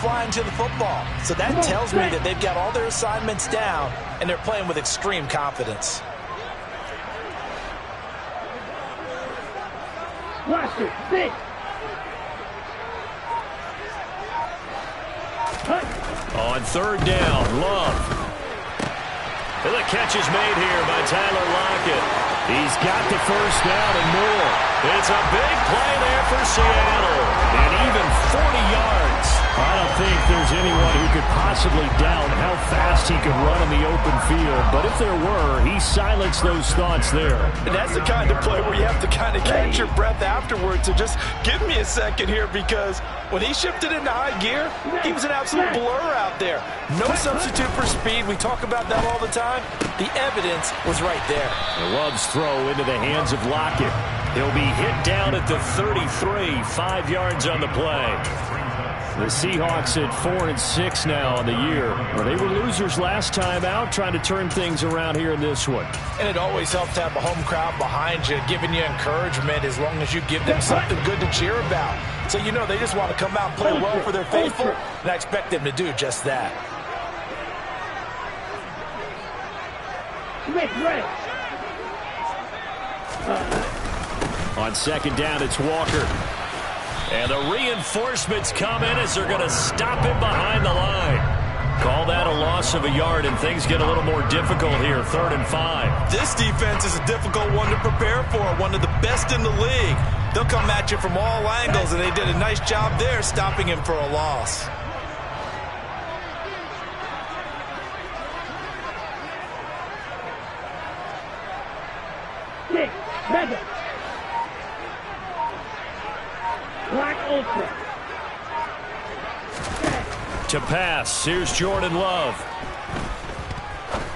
flying to the football. So that tells me that they've got all their assignments down, and they're playing with extreme confidence. Watch it. 6. On third down, Love. And the catch is made here by Tyler Lockett. He's got the first down and more. It's a big play there for Seattle. And even 40 yards. I don't think there's anyone who could possibly doubt how fast he could run in the open field. But if there were, he silenced those thoughts there. And that's the kind of play where you have to kind of catch your breath afterwards. So just give me a second here, because when he shifted into high gear, he was an absolute blur out there. No substitute for speed. We talk about that all the time. The evidence was right there. Love's throw into the hands of Lockett. He'll be hit down at the 33, 5 yards on the play. The Seahawks at 4-6 now on the year. Well, they were losers last time out, trying to turn things around here in this one. And it always helps to have a home crowd behind you, giving you encouragement as long as you give them something good to cheer about. So you know they just want to come out and play well for their faithful, and I expect them to do just that. On second down, it's Walker. And the reinforcements come in as they're going to stop him behind the line. Call that a loss of a yard, and things get a little more difficult here, 3rd and 5. This defense is a difficult one to prepare for, one of the best in the league. They'll come at you from all angles, and they did a nice job there stopping him for a loss. To pass, here's Jordan Love.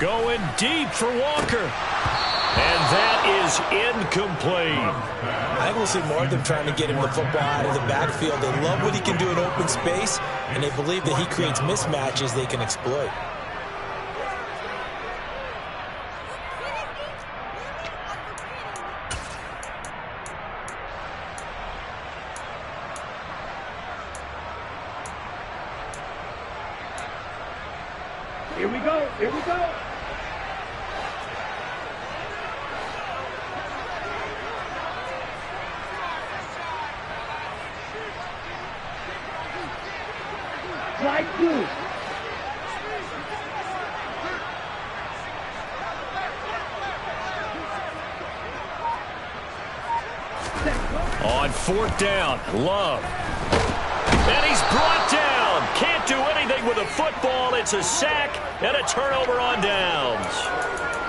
Going deep for Walker. And that is incomplete. I think we'll see more of them trying to get him the football out of the backfield. They love what he can do in open space, and they believe that he creates mismatches they can exploit. Here we go. Here we go. Slide 2. On 4th down, Love. And he's brought down. Can't do anything with the football. It's a sack and a turnover on downs.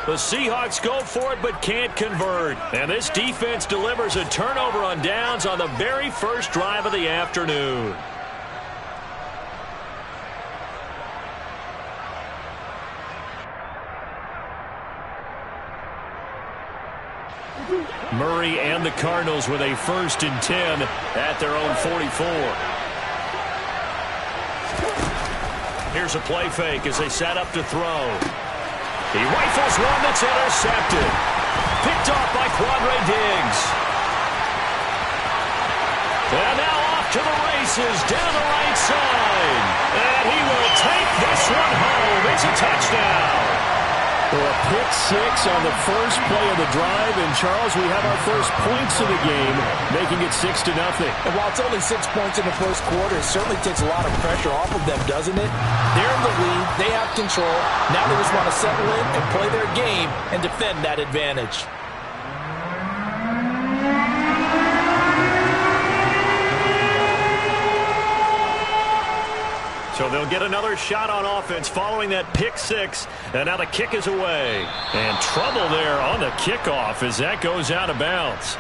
The Seahawks go for it but can't convert. And this defense delivers a turnover on downs on the very first drive of the afternoon. Murray and the Cardinals with a 1st and 10 at their own 44. Here's a play fake as they set up to throw. He rifles one that's intercepted. Picked off by Quandre Diggs. And now off to the races down the right side. And he will take this one home. It's a touchdown. A pick 6 on the first play of the drive, and Charles, we have our first points of the game, making it 6-0. And while it's only 6 points in the first quarter, it certainly takes a lot of pressure off of them, doesn't it? They're in the lead, they have control. Now they just want to settle in and play their game and defend that advantage. So they'll get another shot on offense following that pick 6. And now the kick is away. And trouble there on the kickoff as that goes out of bounds.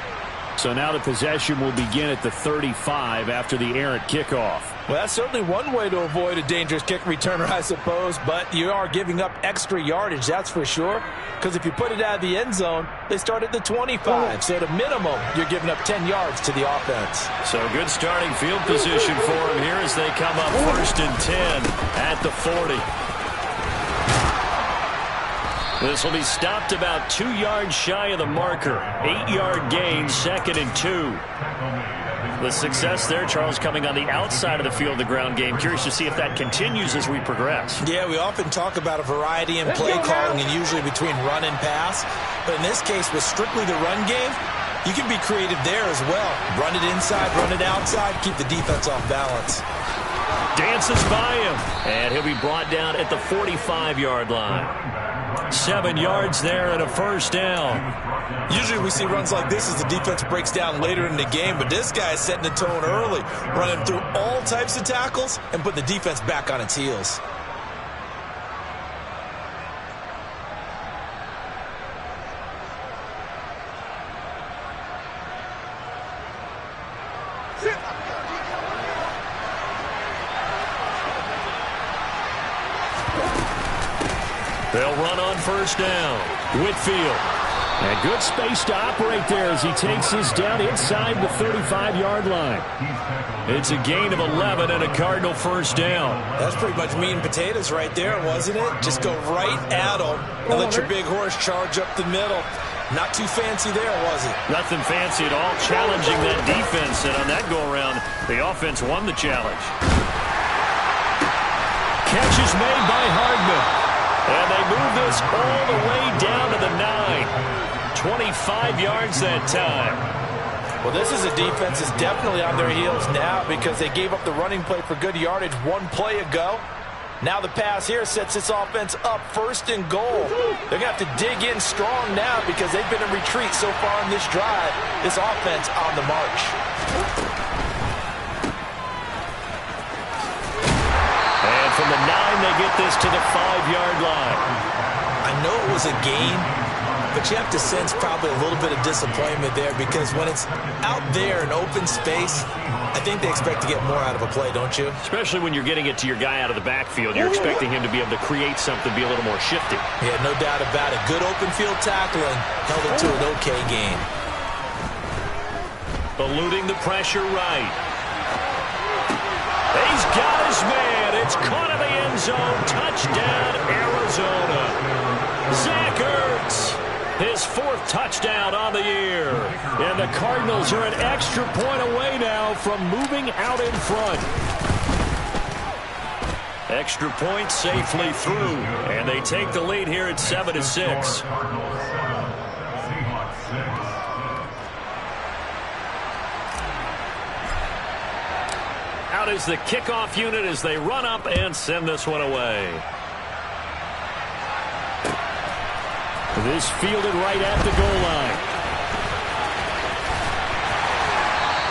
So now the possession will begin at the 35 after the errant kickoff. Well, that's certainly one way to avoid a dangerous kick returner, I suppose. But you are giving up extra yardage, that's for sure. Because if you put it out of the end zone, they start at the 25. So at a minimum, you're giving up 10 yards to the offense. So good starting field position for them here as they come up 1st and 10 at the 40. This will be stopped about 2 yards shy of the marker. 8-yard gain, 2nd and 2. The success there, Charles, coming on the outside of the field, the ground game. Curious to see if that continues as we progress. Yeah, we often talk about a variety in play calling and usually between run and pass. But in this case, with strictly the run game, you can be creative there as well. Run it inside, run it outside, keep the defense off balance. Dances by him, and he'll be brought down at the 45-yard line. 7 yards there and a first down. Usually we see runs like this as the defense breaks down later in the game, but this guy is setting the tone early, running through all types of tackles and putting the defense back on its heels. They'll run on first down. Whitfield. And good space to operate there as he takes this down inside the 35-yard line. It's a gain of 11 and a Cardinal first down. That's pretty much meat and potatoes right there, wasn't it? Just go right at them and let your big horse charge up the middle. Not too fancy there, was it? Nothing fancy at all, challenging that defense. And on that go-around, the offense won the challenge. Catch is made by Hardman. And they move this all the way down to the 9. 25 yards that time. Well, this is a defense that's definitely on their heels now because they gave up the running play for good yardage one play ago. Now the pass here sets this offense up first and goal. They're going to have to dig in strong now because they've been in retreat so far in this drive. This offense on the march. And from the 9, they get this to the 5-yard line. I know it was a gain, but you have to sense probably a little bit of disappointment there because when it's out there in open space, I think they expect to get more out of a play, don't you? Especially when you're getting it to your guy out of the backfield. You're expecting him to be able to create something, be a little more shifty. Yeah, no doubt about it. Good open field tackling held it to an okay gain. Eluding the pressure right. He's got his man. It's caught in the end zone. Touchdown, Arizona. Zach Ertz, his 4th touchdown on the year. And the Cardinals are an extra point away now from moving out in front. Extra point safely through. And they take the lead here at 7-6. Out is the kickoff unit as they run up and send this one away. This fielded right at the goal line.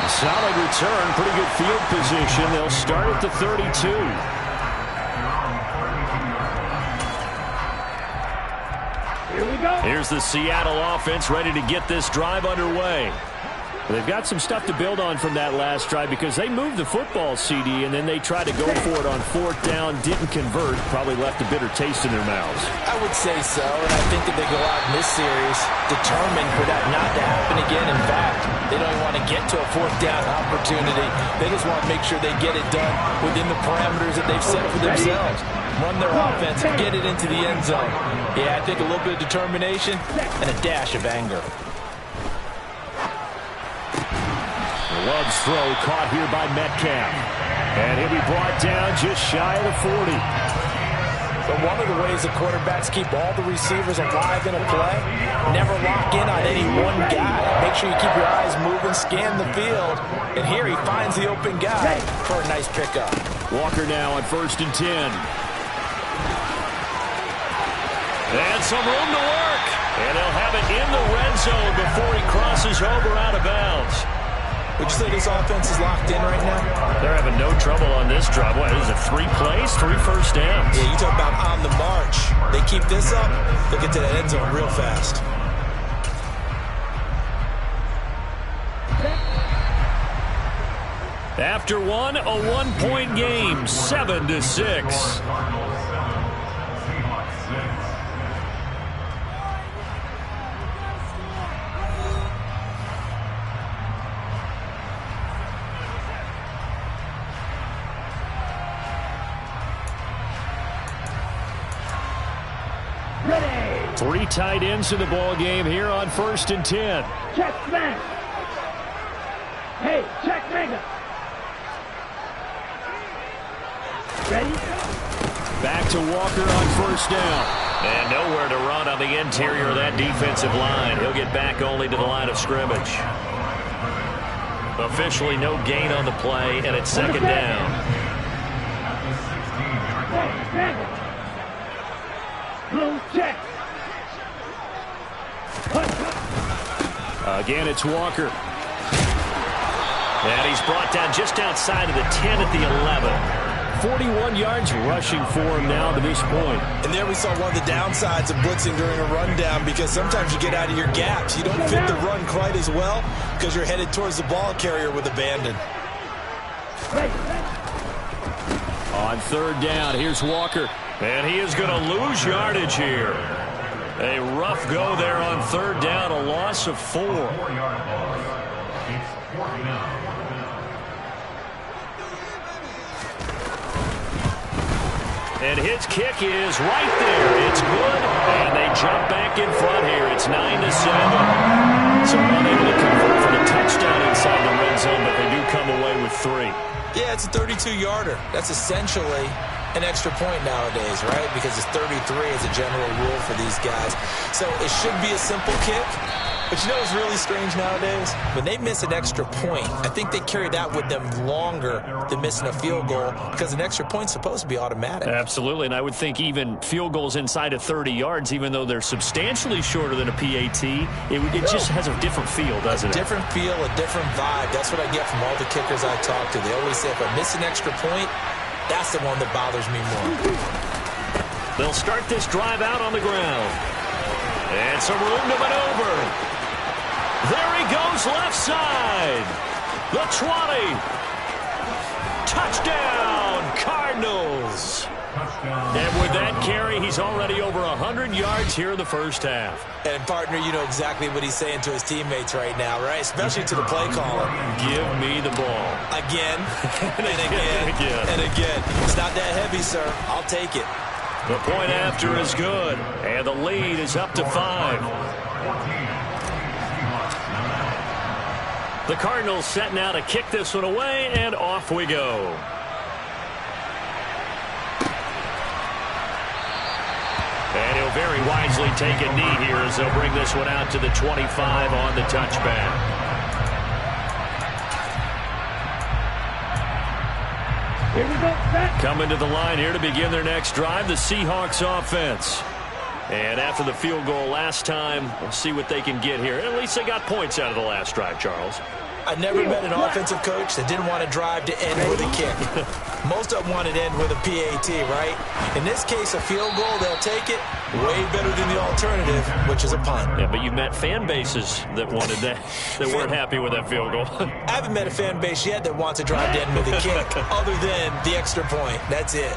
Solid return, pretty good field position. They'll start at the 32. Here we go. Here's the Seattle offense ready to get this drive underway. They've got some stuff to build on from that last drive because they moved the football, CD, and then they tried to go for it on 4th down, didn't convert, probably left a bitter taste in their mouths. I would say so, and I think that they go out in this series determined for that not to happen again. In fact, they don't even want to get to a 4th down opportunity. They just want to make sure they get it done within the parameters that they've set for themselves. Run their offense and get it into the end zone. Yeah, I think a little bit of determination and a dash of anger. Love's throw caught here by Metcalf. And he'll be brought down just shy of the 40. But one of the ways the quarterbacks keep all the receivers alive in a play, never lock in on any one guy. Make sure you keep your eyes moving, scan the field. And here he finds the open guy for a nice pickup. Walker now on 1st and 10. And some room to work. And they'll have it in the red zone before he crosses over out of bounds. Would you say this offense is locked in right now? They're having no trouble on this drive. What is it, 3 plays, 3 first downs? Yeah, you talk about on the march. They keep this up, they'll get to the end zone real fast. After one, a 1-point game, 7-6. Ready. 3 tight ends in the ball game here on 1st and 10. Check man. Hey, check man. Back to Walker on first down. And nowhere to run on the interior of that defensive line. He'll get back only to the line of scrimmage. Officially no gain on the play, and it's second down. Blue check. Again, it's Walker. And he's brought down just outside of the 10 at the 11. 41 yards rushing for him now to this point. And there we saw one of the downsides of blitzing during a rundown, because sometimes you get out of your gaps. You don't fit the run quite as well because you're headed towards the ball carrier with abandon. On third down, here's Walker. And he is going to lose yardage here. A rough go there on third down, a loss of 4. And his kick is right there. It's good, and they jump back in front here. It's 9-7. So unable to convert for the touchdown inside the red zone, but they do come away with 3. Yeah, it's a 32-yarder. That's essentially an extra point nowadays, right? Because it's 33 as a general rule for these guys. So it should be a simple kick. But you know what's really strange nowadays? When they miss an extra point, I think they carry that with them longer than missing a field goal, because an extra point's supposed to be automatic. Absolutely, and I would think even field goals inside of 30 yards, even though they're substantially shorter than a PAT, it just has a different feel, doesn't it? A different feel, a different vibe. That's what I get from all the kickers I talk to. They always say, if I miss an extra point, that's the one that bothers me more. They'll start this drive out on the ground. And some room to maneuver. There he goes left side. The 20. Touchdown, Cardinals. And with that carry, he's already over 100 yards here in the first half. And, partner, you know exactly what he's saying to his teammates right now, right? Especially to the play caller. Give me the ball. Again, and again, and again. It's not that heavy, sir. I'll take it. The point after is good, and the lead is up to 5. The Cardinals set now to kick this one away, and off we go. And he'll very wisely take a knee here as they'll bring this one out to the 25 on the touchback. Here we go, set. Coming to the line here to begin their next drive, the Seahawks offense. And after the field goal last time, we'll see what they can get here. At least they got points out of the last drive, Charles. I never met an offensive coach that didn't want to drive to end with a kick. Most of them wanted to end with a PAT, right? In this case, a field goal, they'll take it. Way better than the alternative, which is a punt. Yeah, but you've met fan bases that wanted that, that weren't happy with that field goal. I haven't met a fan base yet that wants to drive to end with a kick, other than the extra point. That's it.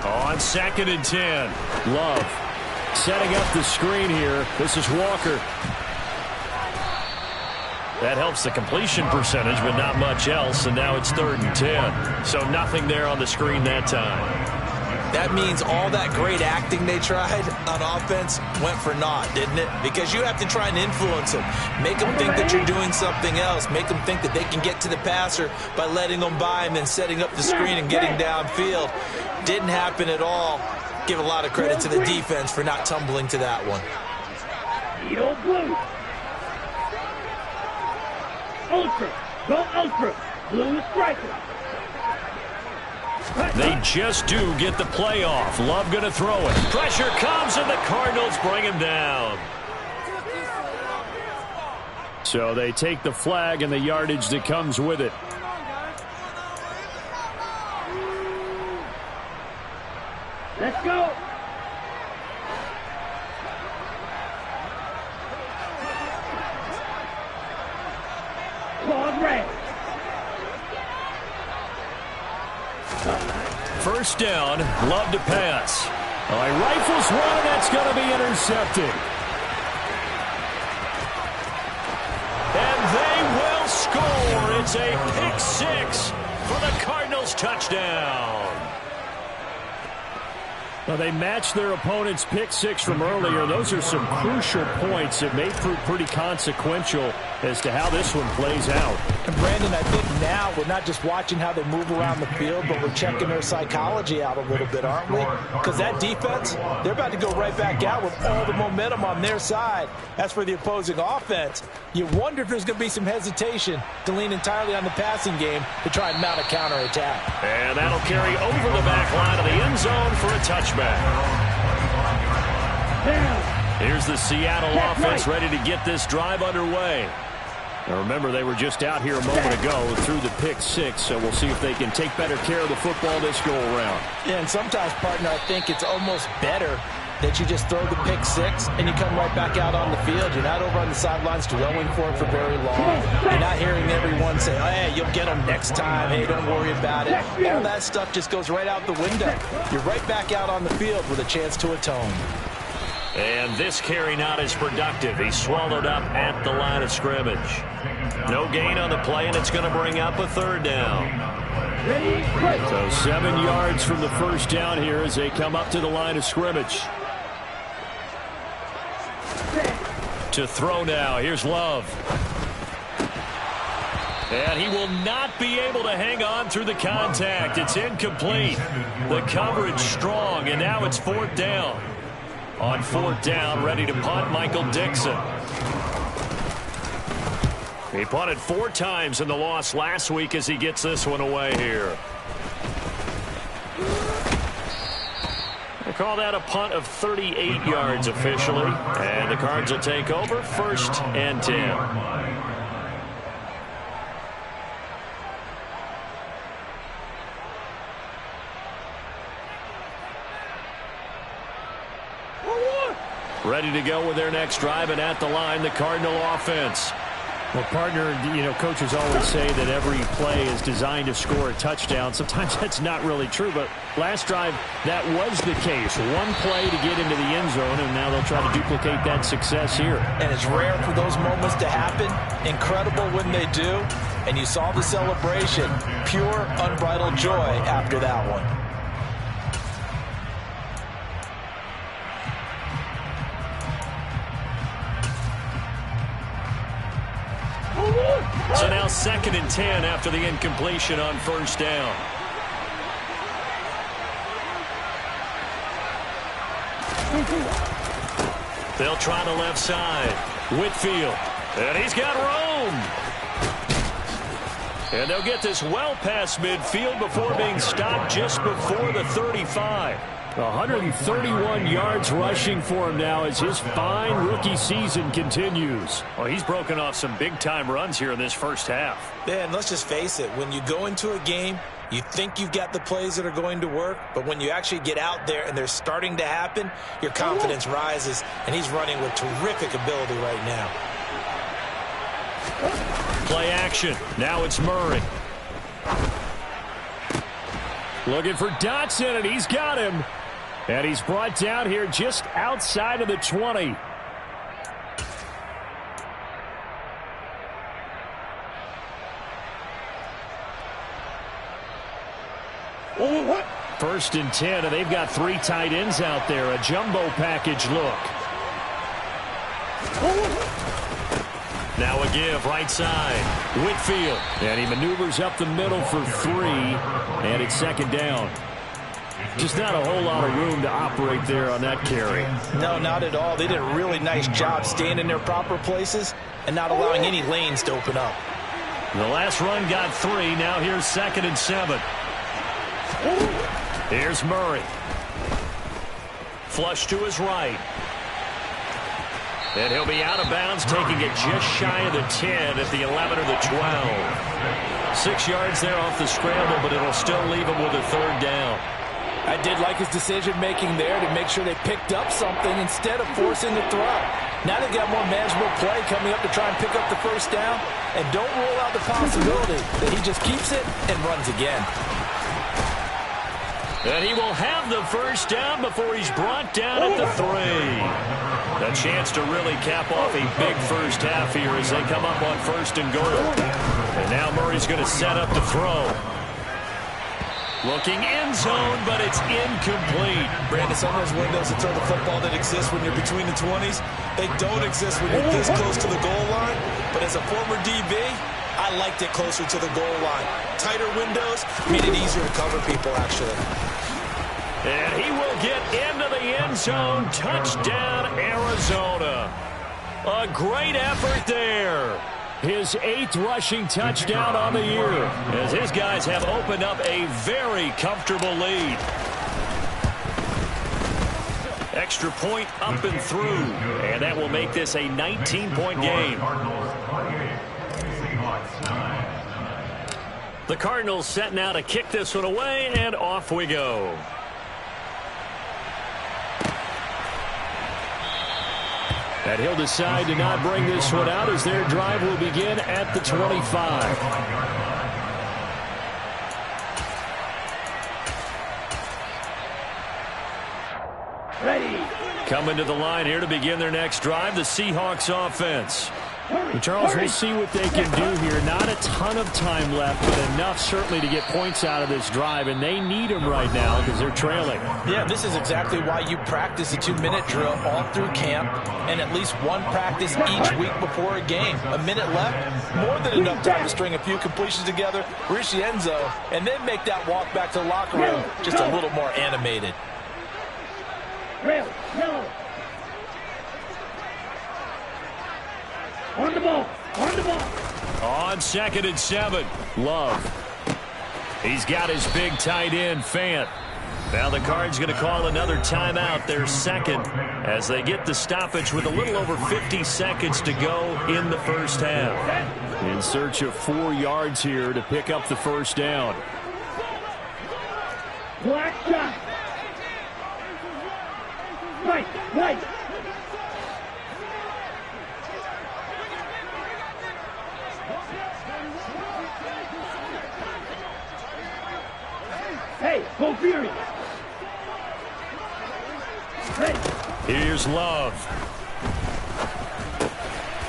On 2nd and 10, Love setting up the screen here. This is Walker. That helps the completion percentage, but not much else, and now it's 3rd and 10. So nothing there on the screen that time. That means all that great acting they tried on offense went for naught, didn't it? Because you have to try and influence them. Make them think that you're doing something else. Make them think that they can get to the passer by letting them by and then setting up the screen and getting downfield. Didn't happen at all. Give a lot of credit to the defense for not tumbling to that one. Eagle blue. Ultra. Go ultra. Blue striker. They just do get the play off. Love going to throw it. Pressure comes, and the Cardinals bring him down. So they take the flag and the yardage that comes with it. Let's go. Claude red. First down, Love to pass. He rifles one, and that's going to be intercepted. And they will score. It's a pick six for the Cardinals touchdown. Well, they matched their opponent's pick six from earlier. Those are some crucial points that may prove pretty consequential as to how this one plays out. And Brandon, I think now we're not just watching how they move around the field, but we're checking their psychology out a little bit, aren't we? Because that defense, they're about to go right back out with all the momentum on their side. As for the opposing offense, you wonder if there's going to be some hesitation to lean entirely on the passing game to try and mount a counterattack. And that'll carry over the back line of the end zone for a touchback. Here's the Seattle offense ready to get this drive underway. Now remember, they were just out here a moment ago through the pick six, so we'll see if they can take better care of the football this go-around. Yeah, and sometimes, partner, I think it's almost better that you just throw the pick six and you come right back out on the field. You're not over on the sidelines dwelling for it for very long. You're not hearing everyone say, oh, hey, you'll get them next time. Hey, don't worry about it. All that stuff just goes right out the window. You're right back out on the field with a chance to atone. And this carry not as productive. He's swallowed up at the line of scrimmage. No gain on the play, and it's going to bring up a third down. So 7 yards from the first down here as they come up to the line of scrimmage. To throw now. Here's Love. And he will not be able to hang on through the contact. It's incomplete. The coverage strong, and now it's fourth down. On fourth down, ready to punt, Michael Dixon. He punted 4 times in the loss last week as he gets this one away here. They call that a punt of 38 yards officially. And the Cards will take over, 1st and 10. Ready to go with their next drive, and at the line, the Cardinal offense. Well, partner, coaches always say that every play is designed to score a touchdown. Sometimes that's not really true, but last drive, that was the case. One play to get into the end zone, and now they'll try to duplicate that success here. And it's rare for those moments to happen. Incredible when they do. And you saw the celebration. Pure, unbridled joy after that one. So now 2nd and 10 after the incompletion on first down. They'll try the left side. Whitfield. And he's got room. And they'll get this well past midfield before being stopped just before the 35. 131 yards rushing for him now as his fine rookie season continues. Well, he's broken off some big-time runs here in this first half. Yeah, and let's just face it. When you go into a game, you think you've got the plays that are going to work, but when you actually get out there and they're starting to happen, your confidence rises, and he's running with terrific ability right now. Play action. Now it's Murray. Looking for Dotson, and he's got him. And he's brought down here just outside of the 20. First and 10, and they've got 3 tight ends out there. A jumbo package look. Now a give, right side. Whitfield. And he maneuvers up the middle for 3, and it's 2nd down. Just not a whole lot of room to operate there on that carry. No, not at all. They did a really nice job staying in their proper places and not allowing any lanes to open up. The last run got 3. Now here's 2nd and 7. Here's Murray. Flush to his right. And he'll be out of bounds, taking it just shy of the 10 at the 11 or the 12. 6 yards there off the scramble, but it'll still leave him with a 3rd down. I did like his decision-making there to make sure they picked up something instead of forcing the throw. Now they've got more manageable play coming up to try and pick up the 1st down. And don't rule out the possibility that he just keeps it and runs again. And he will have the 1st down before he's brought down at the 3. A chance to really cap off a big first half here as they come up on 1st and goal. And now Murray's going to set up the throw. Looking end zone, but it's incomplete. Brandon, some of those windows to throw the football that exist when you're between the 20s, they don't exist when you're this close to the goal line. But as a former DB, I liked it closer to the goal line. Tighter windows made it easier to cover people, actually. And he will get into the end zone. Touchdown, Arizona. A great effort there. His 8th rushing touchdown on the year, as his guys have opened up a very comfortable lead. Extra point up and through, and that will make this a 19-point game. The Cardinals set now to kick this one away, and off we go. And he'll decide to not bring this one out as their drive will begin at the 25. Ready. Coming to the line here to begin their next drive, the Seahawks offense. Well, Charles, we'll see what they can do here. Not a ton of time left, but enough certainly to get points out of this drive, and they need them right now because they're trailing. Yeah, this is exactly why you practice a 2-minute drill all through camp and at least one practice each week before a game. A minute left, more than enough time to string a few completions together, reach the end zone, and then make that walk back to the locker room just a little more animated. Rail. No. On the ball. On the ball. On 2nd and 7, Love. He's got his big tight end, Fant. Now the Cards going to call another timeout, their second, as they get the stoppage with a little over 50 seconds to go in the first half. In search of 4 yards here to pick up the first down. Black shot. Right. Hey, go Fury. Ready. Here's Love.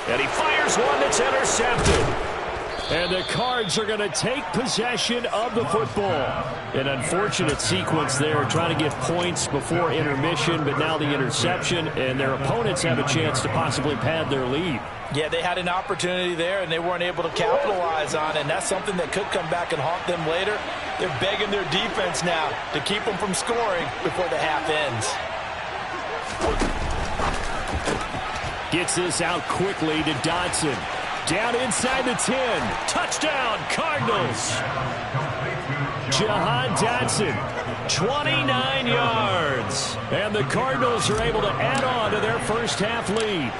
And he fires one that's intercepted. And the Cards are going to take possession of the football. An unfortunate sequence there, trying to get points before intermission, but now the interception, and their opponents have a chance to possibly pad their lead. Yeah, they had an opportunity there, and they weren't able to capitalize on it, and that's something that could come back and haunt them later. They're begging their defense now to keep them from scoring before the half ends. Gets this out quickly to Dotson. Down inside the 10. Touchdown, Cardinals. Jahan Dotson, 29 yards. And the Cardinals are able to add on to their first half lead.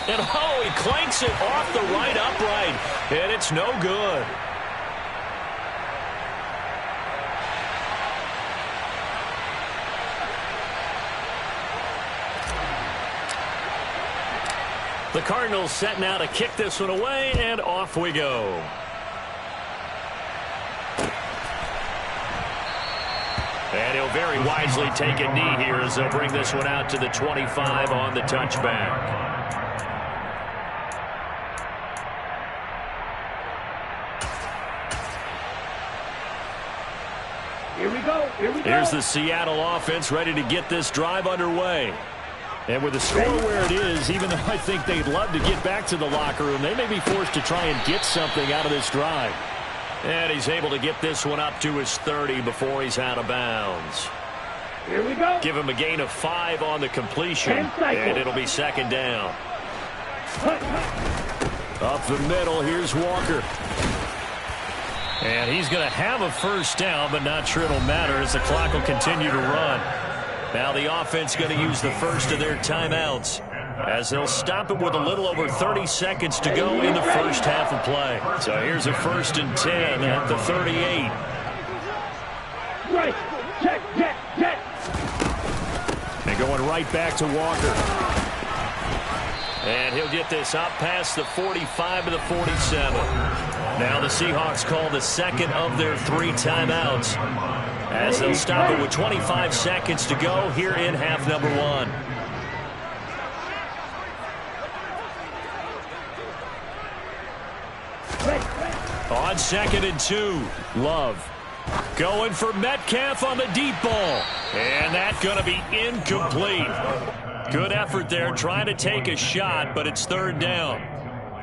And oh, he clanks it off the right upright. And it's no good. The Cardinals set now to kick this one away, and off we go. And he'll very wisely take a knee here as they'll bring this one out to the 25 on the touchback. Here we go. Here's the Seattle offense ready to get this drive underway. And with the score where it is, even though I think they'd love to get back to the locker room, they may be forced to try and get something out of this drive. And he's able to get this one up to his 30 before he's out of bounds. Here we go. Give him a gain of 5 on the completion, and it'll be second down. Up the middle, here's Walker. And he's going to have a first down, but not sure it'll matter as the clock will continue to run. Now the offense going to use the first of their timeouts as they'll stop it with a little over 30 seconds to go in the first half of play. So here's a 1st and 10 at the 38. Right. Check. And going right back to Walker. And he'll get this up past the 45 to the 47. Now the Seahawks call the second of their 3 timeouts as they'll stop it with 25 seconds to go here in half number 1. On 2nd and 2, Love going for Metcalf on the deep ball. And that's going to be incomplete. Good effort there trying to take a shot, but it's 3rd down.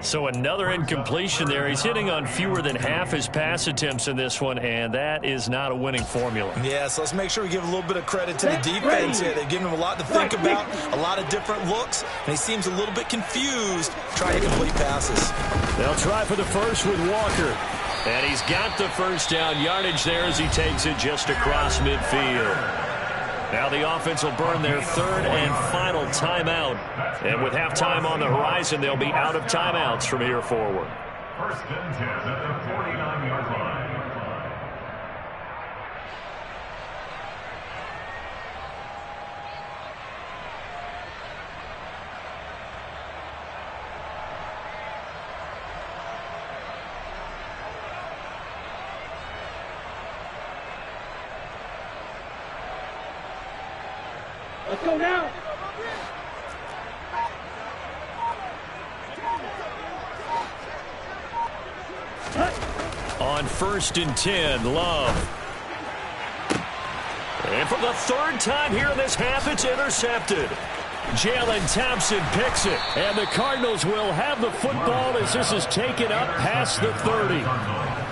So another incompletion there. He's hitting on fewer than half his pass attempts in this one, and that is not a winning formula. Yeah, so let's make sure we give a little bit of credit to the defense here. They've given him a lot to think about, a lot of different looks, and he seems a little bit confused trying to complete passes. They'll try for the first with Walker. And he's got the first down yardage there as he takes it just across midfield. Now the offense will burn their 3rd and final timeout. And with halftime on the horizon, they'll be out of timeouts from here forward. 1st and 10 at the 49-yard line. Let's go now. On 1st and 10, Love. And for the 3rd time here in this half, it's intercepted. Jalen Thompson picks it. And the Cardinals will have the football as this is taken up past the 30.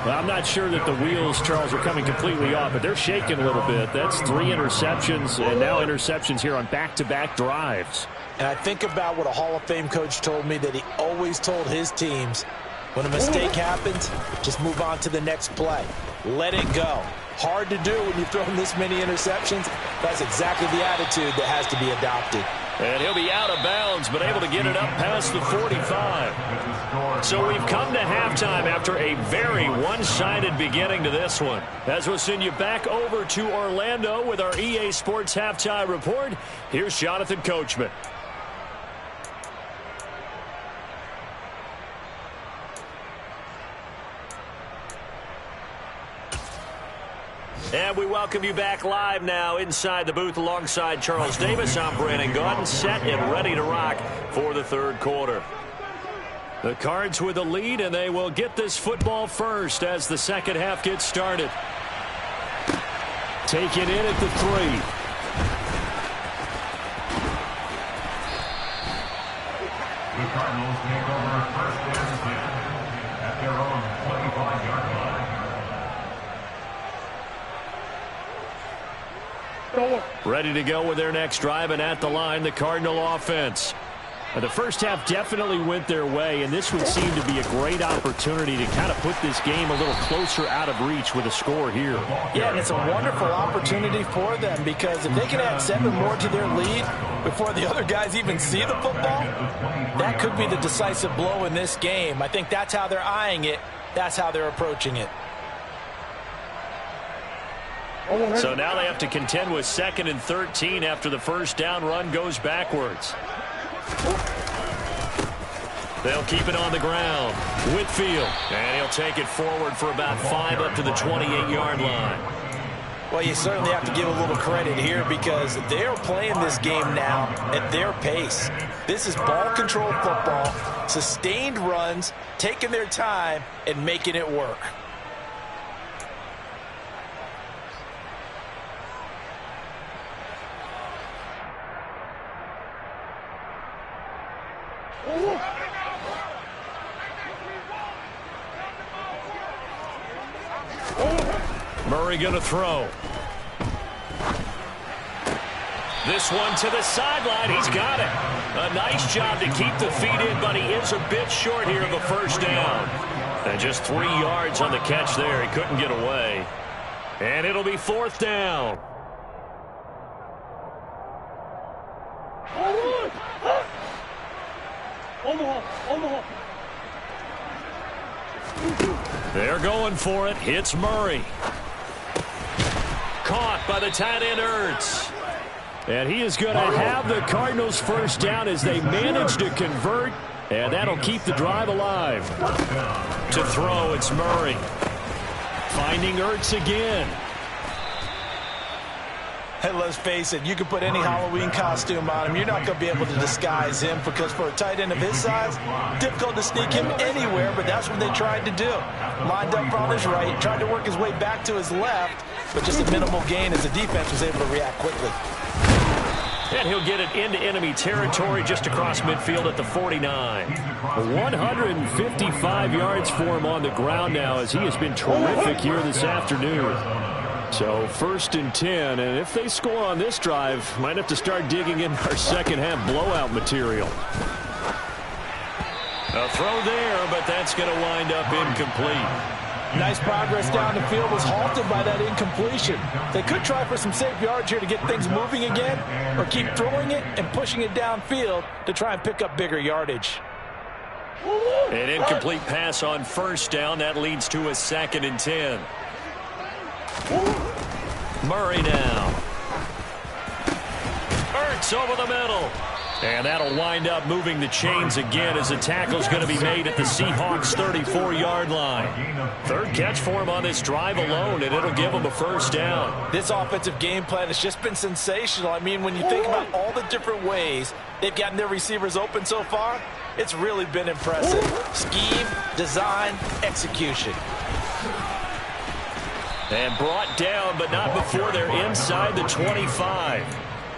Well, I'm not sure that the wheels, Charles, are coming completely off, but they're shaking a little bit. That's 3 interceptions, and now interceptions here on back-to-back drives. And I think about what a Hall of Fame coach told me, that he always told his teams, when a mistake happens, just move on to the next play. Let it go. Hard to do when you've thrown this many interceptions. That's exactly the attitude that has to be adopted. And he'll be out of bounds, but able to get it up past the 45. So we've come to halftime after a very one-sided beginning to this one. As we'll send you back over to Orlando with our EA Sports Halftime Report, here's Jonathan Coachman. And we welcome you back live now inside the booth alongside Charles Davis. I'm Brandon Gaudin, set and ready to rock for the 3rd quarter. The Cards with the lead, and they will get this football first as the 2nd half gets started. Take it in at the 3. The Cardinals take over 1st and 10 at their own 25-yard line. Ready to go with their next drive, and at the line, the Cardinal offense. The first half definitely went their way, and this would seem to be a great opportunity to kind of put this game a little closer out of reach with a score here. Yeah, and it's a wonderful opportunity for them, because if they can add 7 more to their lead before the other guys even see the football, that could be the decisive blow in this game. I think that's how they're eyeing it. That's how they're approaching it. So now they have to contend with 2nd and 13 after the first down run goes backwards. They'll keep it on the ground. Whitfield. And he'll take it forward for about 5 up to the 28-yard line. Well, you certainly have to give a little credit here, because they're playing this game now at their pace. This is ball control football, sustained runs, taking their time and making it work. Murray going to throw. This one to the sideline. He's got it. A nice job to keep the feet in, but he is a bit short here of a first down. And just 3 yards on the catch there. He couldn't get away. And it'll be 4th down. They're going for it. It's Murray. Caught by the tight end, Ertz. And he is going to have the Cardinals first down as they manage to convert. And that'll keep the drive alive. To throw, it's Murray. Finding Ertz again. Hey, let's face it, you can put any Halloween costume on him. You're not going to be able to disguise him because for a tight end of his size, difficult to sneak him anywhere, but that's what they tried to do. Lined up on his right, tried to work his way back to his left, but just a minimal gain as the defense was able to react quickly. And he'll get it into enemy territory just across midfield at the 49. 155 yards for him on the ground now as he has been terrific here this afternoon. So 1st and 10, and if they score on this drive, might have to start digging in our second half blowout material. A throw there, but that's going to wind up incomplete. Nice progress down the field was halted by that incompletion. They could try for some safe yards here to get things moving again, or keep throwing it and pushing it downfield to try and pick up bigger yardage. An incomplete pass on 1st down. That leads to a 2nd and 10. Murray now. Ertz over the middle. And that'll wind up moving the chains again as the tackle's going to be made at the Seahawks' 34-yard line. 3rd catch for him on this drive alone, and it'll give him a 1st down. This offensive game plan has just been sensational. I mean, when you think about all the different ways they've gotten their receivers open so far, it's really been impressive. Scheme, design, execution. And brought down, but not before they're inside the 25.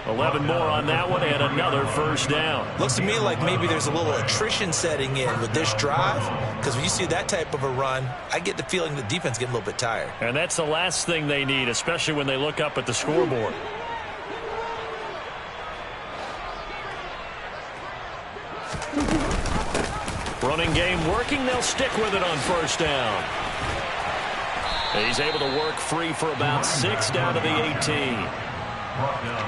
11 more on that one, and another 1st down. Looks to me like maybe there's a little attrition setting in with this drive, because when you see that type of a run, I get the feeling the defense getting a little bit tired. And that's the last thing they need, especially when they look up at the scoreboard. Running game working, they'll stick with it on 1st down. He's able to work free for about 6 down to the 18.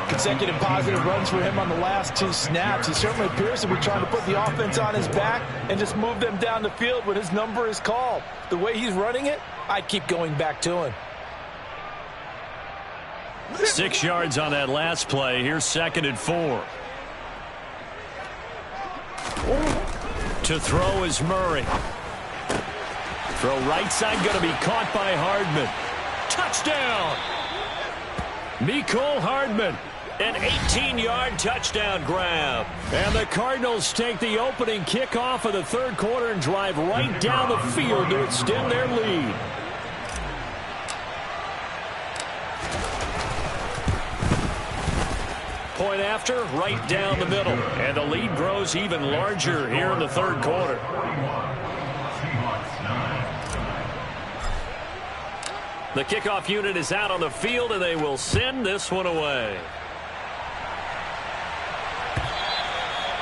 Consecutive positive runs for him on the last 2 snaps. He certainly appears to be trying to put the offense on his back and just move them down the field when his number is called. The way he's running it, I keep going back to him. 6 yards on that last play. Here's 2nd and 4. To throw is Murray. Throw right side going to be caught by Hardman. Touchdown! Mecole Hardman, an 18-yard touchdown grab. And the Cardinals take the opening kickoff of the 3rd quarter and drive right down the field to extend their lead. Point after, right down the middle. And the lead grows even larger here in the 3rd quarter. The kickoff unit is out on the field, and they will send this one away.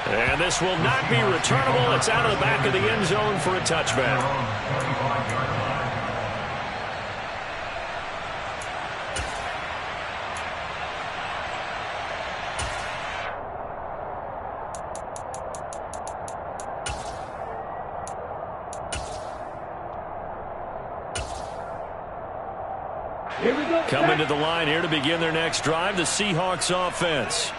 And this will not be returnable. It's out of the back of the end zone for a touchback. Coming to the line here to begin their next drive, the Seahawks offense.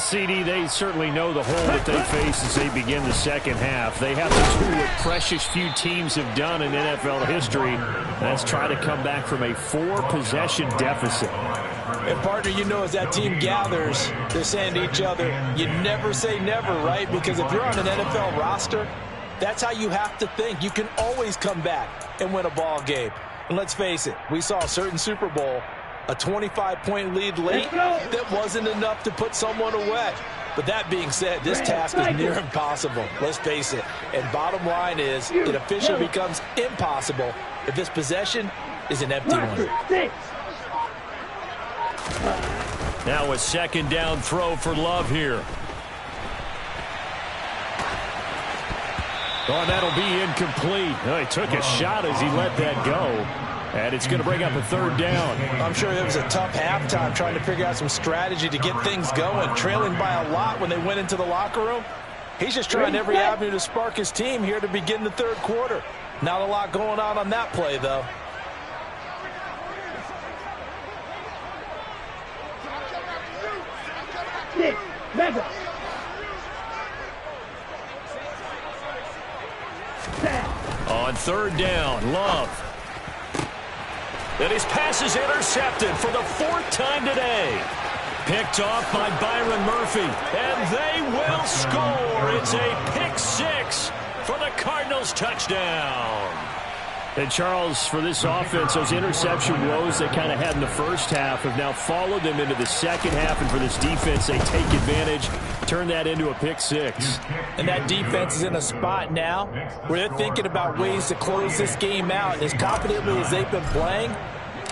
CD, they certainly know the hole that they face as they begin the 2nd half. They have to do what precious few teams have done in NFL history. That's try to come back from a 4-possession deficit. And partner, you know, as that team gathers, they're saying to each other, you never say never, right? Because if you're on an NFL roster, that's how you have to think. You can always come back and win a ball game. And let's face it, we saw a certain Super Bowl, a 25-point lead late, that wasn't enough to put someone away. But that being said, this task is near impossible. Let's face it. And bottom line is, it officially becomes impossible if this possession is an empty one. Now a 2nd down throw for Love here. Oh, that'll be incomplete. Oh, he took a shot as he let that go. And it's going to bring up a 3rd down. I'm sure it was a tough halftime trying to figure out some strategy to get things going. Trailing by a lot when they went into the locker room. He's just trying every avenue to spark his team here to begin the 3rd quarter. Not a lot going on that play, though. On 3rd down, Love. And his pass is intercepted for the 4th time today. Picked off by Byron Murphy. And they will score. It's a pick 6 for the Cardinals touchdown. And, Charles, for this offense, those interception woes they kind of had in the first half have now followed them into the second half. And for this defense, they take advantage, turn that into a pick 6. And that defense is in a spot now where they're thinking about ways to close this game out. And as confidently as they've been playing,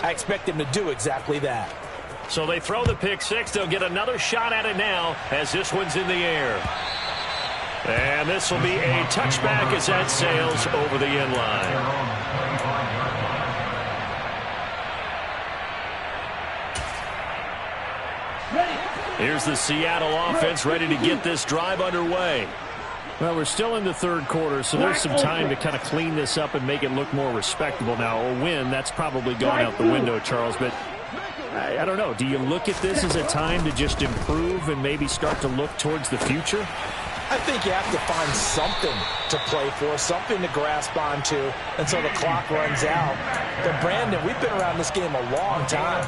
I expect them to do exactly that. So they throw the pick 6. They'll get another shot at it now as this one's in the air. And this will be a touchback as that sails over the end line. Here's the Seattle offense ready to get this drive underway. Well, we're still in the third quarter, so there's some time to kind of clean this up and make it look more respectable now. A win, that's probably gone out the window, Charles, but I don't know. Do you look at this as a time to just improve and maybe start to look towards the future? I think you have to find something to play for, something to grasp onto until the clock runs out. But, Brandon, we've been around this game a long time.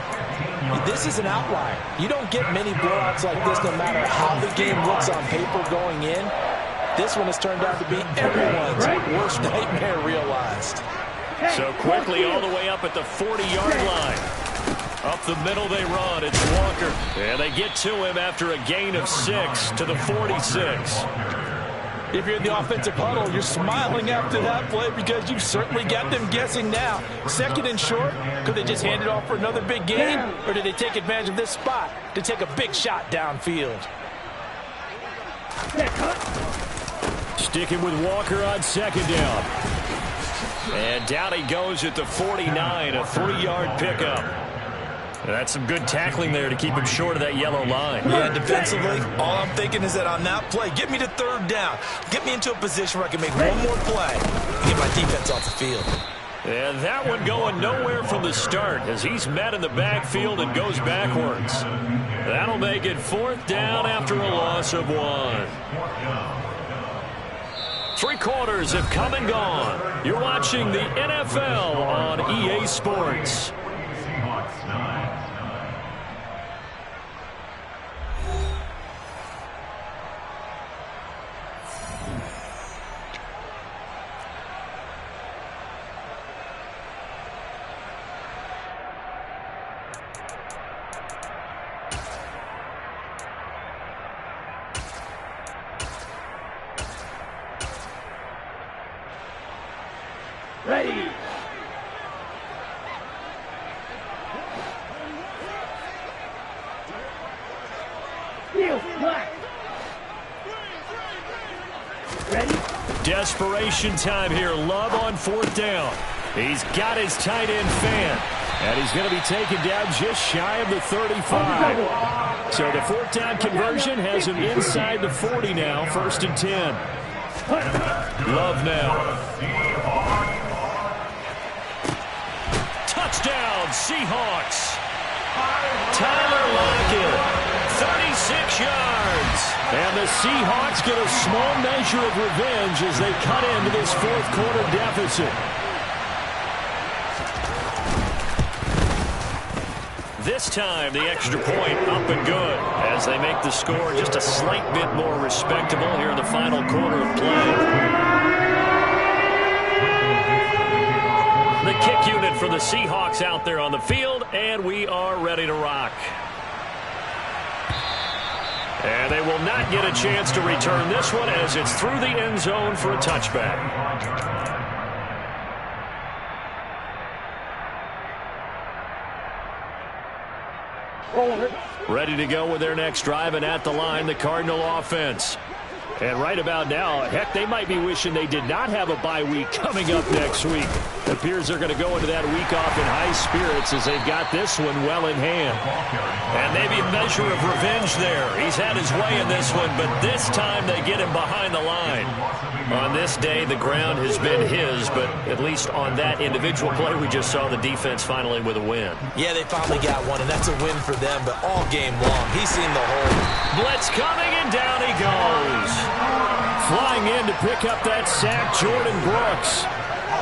This is an outlier. You don't get many blowouts like this no matter how the game looks on paper going in. This one has turned out to be everyone's worst nightmare realized. So quickly all the way up at the 40-yard line. Up the middle they run. It's Walker. And they get to him after a gain of 6 to the 46. If you're in the offensive huddle, you're smiling after that play because you've certainly got them guessing now. 2nd and short, could they just hand it off for another big gain? Or did they take advantage of this spot to take a big shot downfield? Sticking with Walker on 2nd down. And down he goes at the 49, a 3-yard pickup. That's some good tackling there to keep him short of that yellow line. Yeah, defensively, all I'm thinking is that on that play, get me to 3rd down. Get me into a position where I can make one more play and get my defense off the field. And that one going nowhere from the start as he's met in the backfield and goes backwards. That'll make it 4th down after a loss of 1. 3 quarters have come and gone. You're watching the NFL on EA Sports. Ready. Ready. Desperation time here. Love on 4th down. He's got his tight end Fan. And he's going to be taken down just shy of the 35. So the 4th down conversion has him inside the 40 now. 1st and 10. Love now. Touchdown, Seahawks. Tyler Lockett, 36 yards. And the Seahawks get a small measure of revenge as they cut into this 4th quarter deficit. This time, the extra point up and good as they make the score just a slight bit more respectable here in the final quarter of play. The kick unit for the Seahawks out there on the field, and we are ready to rock. And they will not get a chance to return this one as it's through the end zone for a touchback. Ready to go with their next drive, and at the line, the Cardinal offense. And right about now, heck, they might be wishing they did not have a bye week coming up next week. It appears they're going to go into that week off in high spirits as they've got this one well in hand. And maybe a measure of revenge there. He's had his way in this one, but this time they get him behind the line. On this day, the ground has been his, but at least on that individual play, we just saw the defense finally with a win. Yeah, they finally got one, and that's a win for them, but all game long, he's seen the hole. Blitz coming, and down he goes. Flying in to pick up that sack, Jordan Brooks.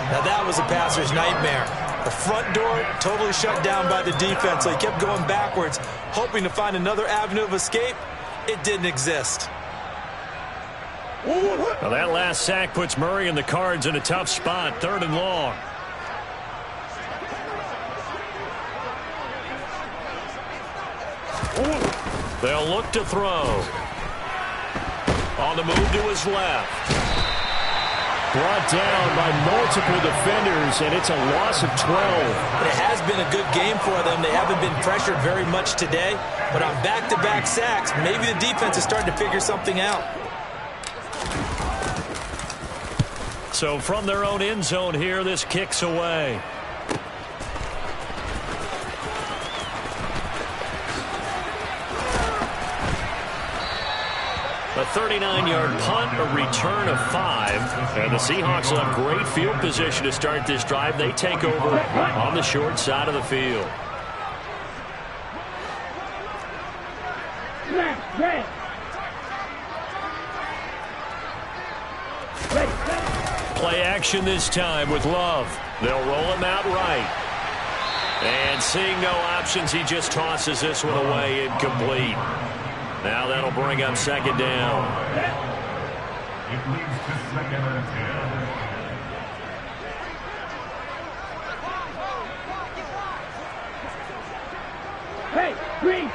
Now that was a passer's nightmare. The front door totally shut down by the defense, so he kept going backwards, hoping to find another avenue of escape. It didn't exist. Well, that last sack puts Murray and the Cards in a tough spot, 3rd and long. They'll look to throw. On the move to his left. Brought down by multiple defenders, and it's a loss of 12. It has been a good game for them. They haven't been pressured very much today, but on back-to-back sacks, maybe the defense is starting to figure something out. So from their own end zone here, this kicks away. A 39-yard punt, a return of 5. And the Seahawks will have great field position to start this drive. They take over on the short side of the field. Play action this time with Love. They'll roll him out right. And seeing no options, he just tosses this one away, incomplete. Now that'll bring up 2nd down. It leads to 2nd and 10. Hey, Green!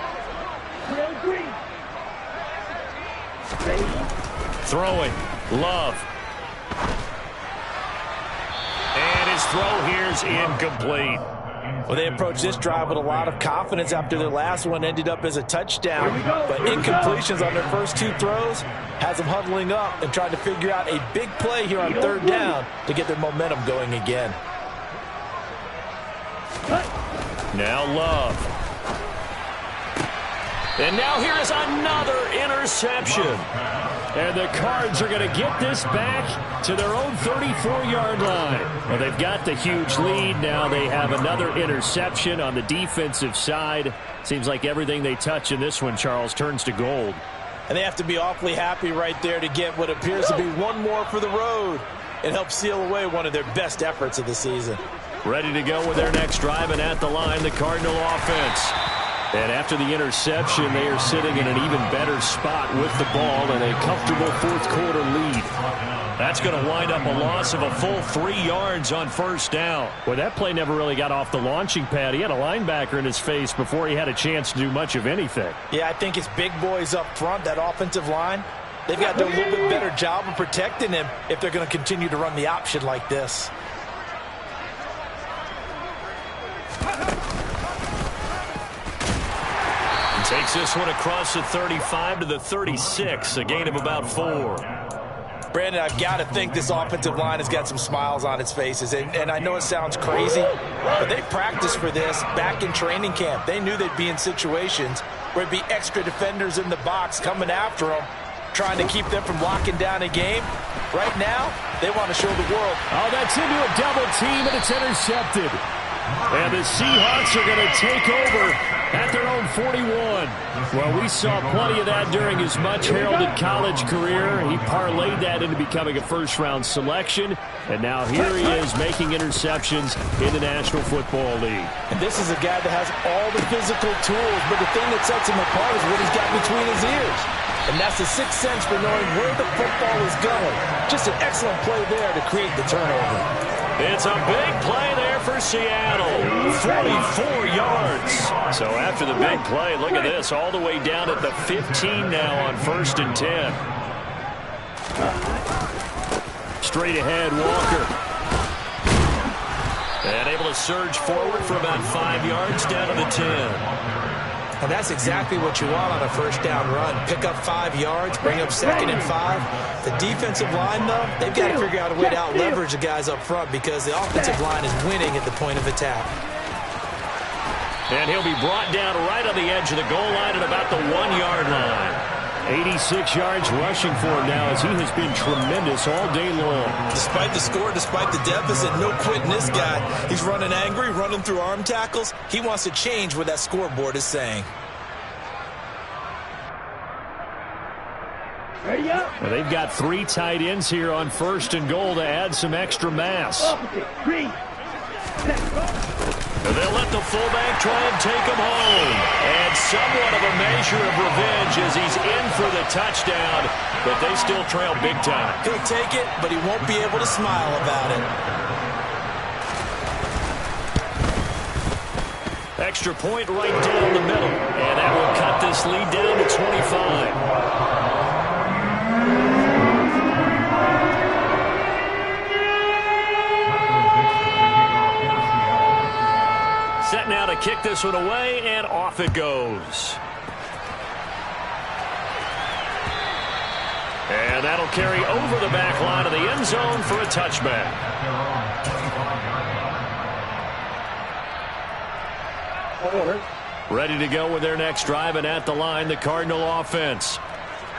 Real Green! Throwing. Love. And his throw here's incomplete. Well, they approached this drive with a lot of confidence after their last one ended up as a touchdown. But incompletions on their first 2 throws has them huddling up and trying to figure out a big play here on 3rd down to get their momentum going again. Now Love. And now here is another interception. And the Cards are going to get this back to their own 34-yard line. Well, they've got the huge lead. Now they have another interception on the defensive side. Seems like everything they touch in this one, Charles, turns to gold. And they have to be awfully happy right there to get what appears to be one more for the road. It helps seal away one of their best efforts of the season. Ready to go with their next drive, and at the line, the Cardinal offense. And after the interception, they are sitting in an even better spot with the ball and a comfortable 4th quarter lead. That's going to wind up a loss of a full 3 yards on 1st down. Well, that play never really got off the launching pad. He had a linebacker in his face before he had a chance to do much of anything. Yeah, I think it's big boys up front, that offensive line. They've got to do a little bit better job of protecting him if they're going to continue to run the option like this. Takes this one across the 35 to the 36, a gain of about 4. Brandon, I've got to think this offensive line has got some smiles on its faces. And I know it sounds crazy, but they practiced for this back in training camp. They knew they'd be in situations where it'd be extra defenders in the box coming after them, trying to keep them from locking down a game. Right now, they want to show the world. Oh, that's into a double team, and it's intercepted. And the Seahawks are going to take over at their own 41. Well, we saw plenty of that during his much-heralded college career. He parlayed that into becoming a first-round selection, and now here he is making interceptions in the National Football League. And this is a guy that has all the physical tools, but the thing that sets him apart is what he's got between his ears. And that's the sixth sense for knowing where the football is going. Just an excellent play there to create the turnover. It's a big play there for Seattle. 44 yards. So after the big play, look at this, all the way down at the 15 now on 1st and 10. Straight ahead, Walker. And able to surge forward for about 5 yards down to the 10. And that's exactly what you want on a first down run. Pick up 5 yards, bring up 2nd and 5. The defensive line, though, they've got to figure out a way to out-leverage the guys up front because the offensive line is winning at the point of attack. And he'll be brought down right on the edge of the goal line at about the 1-yard line. 86 yards rushing for him now as he has been tremendous all day long. Despite the score, despite the deficit, no quitting this guy. He's running angry, running through arm tackles. He wants to change what that scoreboard is saying. Ready up. Well, they've got 3 tight ends here on 1st and goal to add some extra mass. Opposite. Green. And they'll let the fullback try and take him home. And somewhat of a measure of revenge as he's in for the touchdown, but they still trail big time. He'll take it, but he won't be able to smile about it. Extra point right down the middle. And that will cut this lead down to 25. Set now to kick this one away, and off it goes. And that'll carry over the back line of the end zone for a touchback. Ready to go with their next drive, and at the line, the Cardinal offense.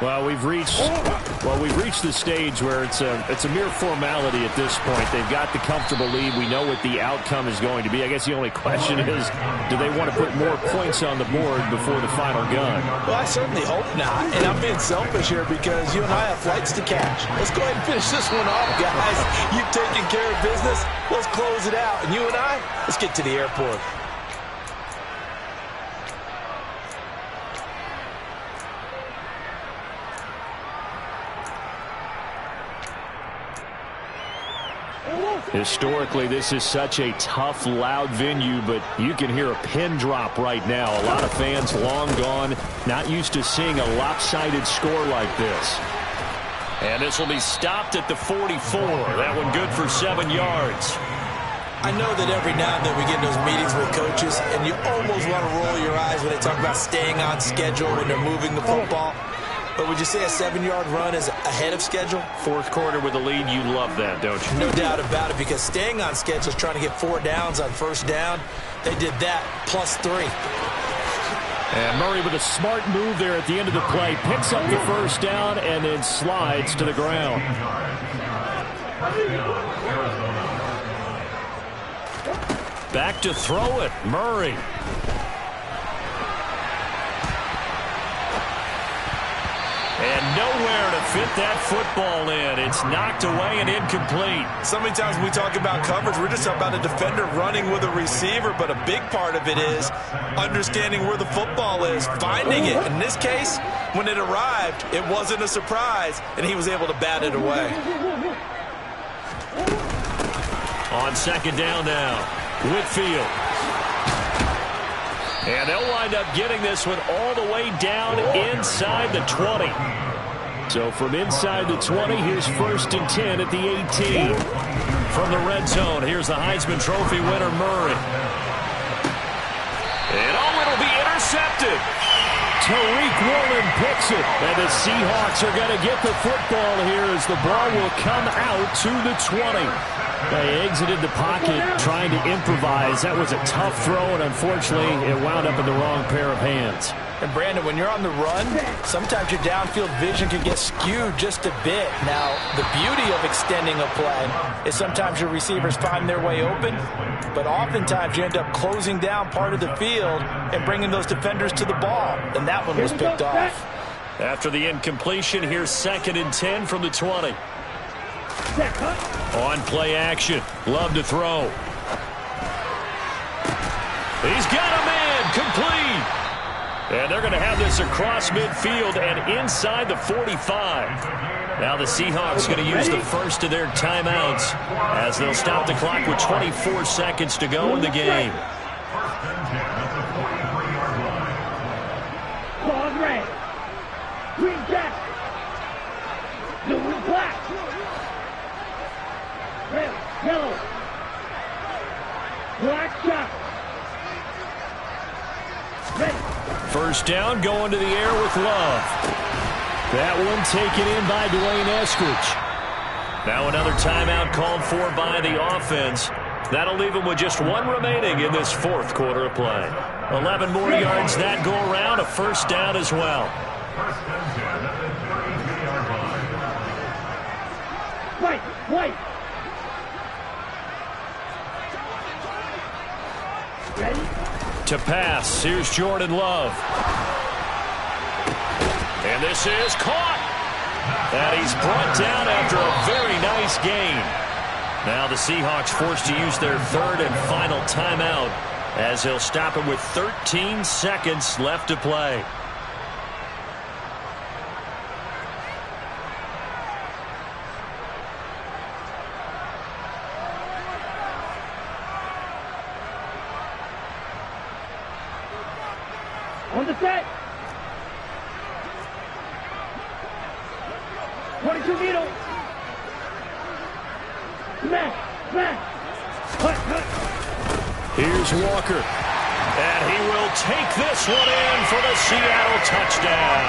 Well, we've reached the stage where it's a mere formality at this point. They've got the comfortable lead. We know what the outcome is going to be. I guess the only question is, do they want to put more points on the board before the final gun? Well, I certainly hope not. And I'm being selfish here because you and I have flights to catch. Let's go ahead and finish this one off, guys. You've taken care of business. Let's close it out. And you and I, let's get to the airport. Historically, this is such a tough, loud venue, but you can hear a pin drop right now. A lot of fans long gone, not used to seeing a lopsided score like this. And this will be stopped at the 44. That one good for 7 yards. I know that every now and then we get in those meetings with coaches, and you almost want to roll your eyes when they talk about staying on schedule when they're moving the football. But would you say a 7-yard run is ahead of schedule? Fourth quarter with a lead, you love that, don't you? No doubt about it, because staying on schedule is trying to get 4 downs on first down. They did that, +3. And Murray with a smart move there at the end of the play. Picks up the first down and then slides to the ground. Back to throw it, Murray. And nowhere to fit that football in. It's knocked away and incomplete. So many times when we talk about coverage, we're just talking about a defender running with a receiver, but a big part of it is understanding where the football is, finding it. In this case, when it arrived, it wasn't a surprise, and he was able to bat it away. On second down now, Whitfield. And they'll wind up getting this one all the way down inside the 20. So from inside the 20, here's 1st and 10 at the 18. From the red zone, here's the Heisman Trophy winner, Murray. And it'll be intercepted. Tariq Woolen picks it. And the Seahawks are going to get the football here as the ball will come out to the 20. They exited the pocket trying to improvise. That was a tough throw, and unfortunately, it wound up in the wrong pair of hands. And Brandon, when you're on the run, sometimes your downfield vision can get skewed just a bit. Now, the beauty of extending a play is sometimes your receivers find their way open, but oftentimes you end up closing down part of the field and bringing those defenders to the ball, and that one was picked off. After the incompletion, here's 2nd and 10 from the 20. On play action. Love to throw. He's got a man. Complete. And they're going to have this across midfield and inside the 45. Now the Seahawks going to use the first of their timeouts as they'll stop the clock with 24 seconds to go in the game. Ball red. Green jacket. Blue and black. Red, yellow. Black shot. Red. First down, going to the air with Love. That one taken in by Dwayne Eskridge. Now another timeout called for by the offense. That'll leave them with just one remaining in this 4th quarter of play. 11 more yards that go around, a first down as well. White. Ready? To pass, here's Jordan Love. And this is caught. And he's brought down after a very nice gain. Now the Seahawks forced to use their third and final timeout as he'll stop it with 13 seconds left to play. On the set. 22 needle. Smash. Smash. Cut. Cut. Here's Walker. And he will take this one in for the Seattle touchdown.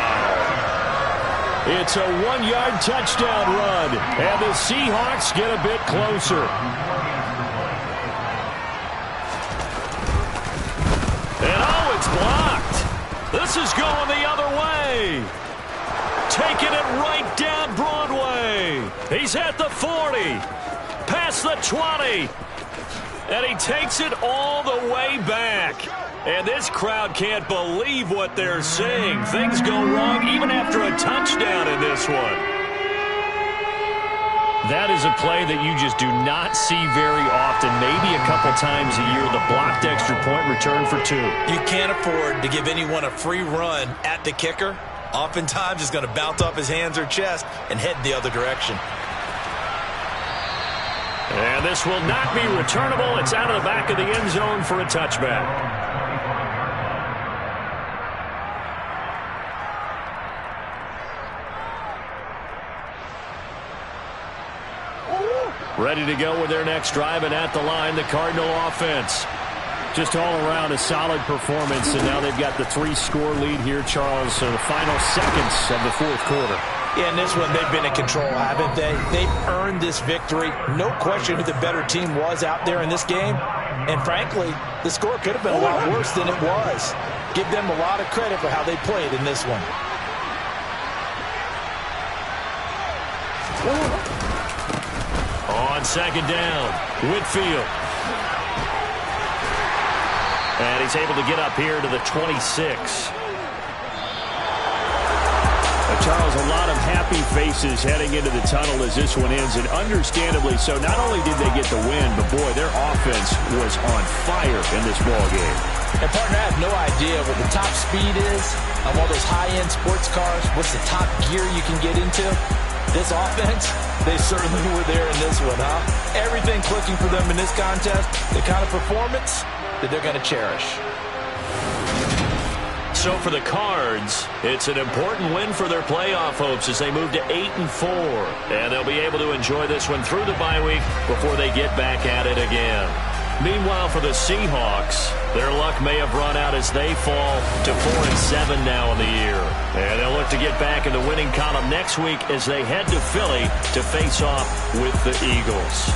It's a 1-yard touchdown run. And the Seahawks get a bit closer. And oh, it's blocked. This is going the other way. Taking it right down Broadway. He's at the 40. Past the 20. And he takes it all the way back. And this crowd can't believe what they're seeing. Things go wrong even after a touchdown in this one. That is a play that you just do not see very often. Maybe a couple times a year, the blocked extra point return for 2. You can't afford to give anyone a free run at the kicker. Oftentimes, he's going to bounce off his hands or chest and head the other direction. And this will not be returnable. It's out of the back of the end zone for a touchback. Ready to go with their next drive, and at the line, the Cardinal offense. Just all around a solid performance, and now they've got the 3-score lead here, Charles. So the final seconds of the fourth quarter. Yeah, in this one, they've been in control, haven't they? They've earned this victory. No question who the better team was out there in this game. And frankly, the score could have been a lot worse than it was. Give them a lot of credit for how they played in this one. On second down, Whitfield. And he's able to get up here to the 26. Charles, a lot of happy faces heading into the tunnel as this one ends, and understandably so. Not only did they get the win, but boy, their offense was on fire in this ball game. And partner, I have no idea what the top speed is on all those high-end sports cars. What's the top gear you can get into? This offense, they certainly were there in this one, huh? Everything clicking for them in this contest, the kind of performance that they're going to cherish. So for the Cards, it's an important win for their playoff hopes as they move to 8-4. And they'll be able to enjoy this one through the bye week before they get back at it again. Meanwhile, for the Seahawks, their luck may have run out as they fall to 4-7 now in the year. And they'll look to get back in the winning column next week as they head to Philly to face off with the Eagles.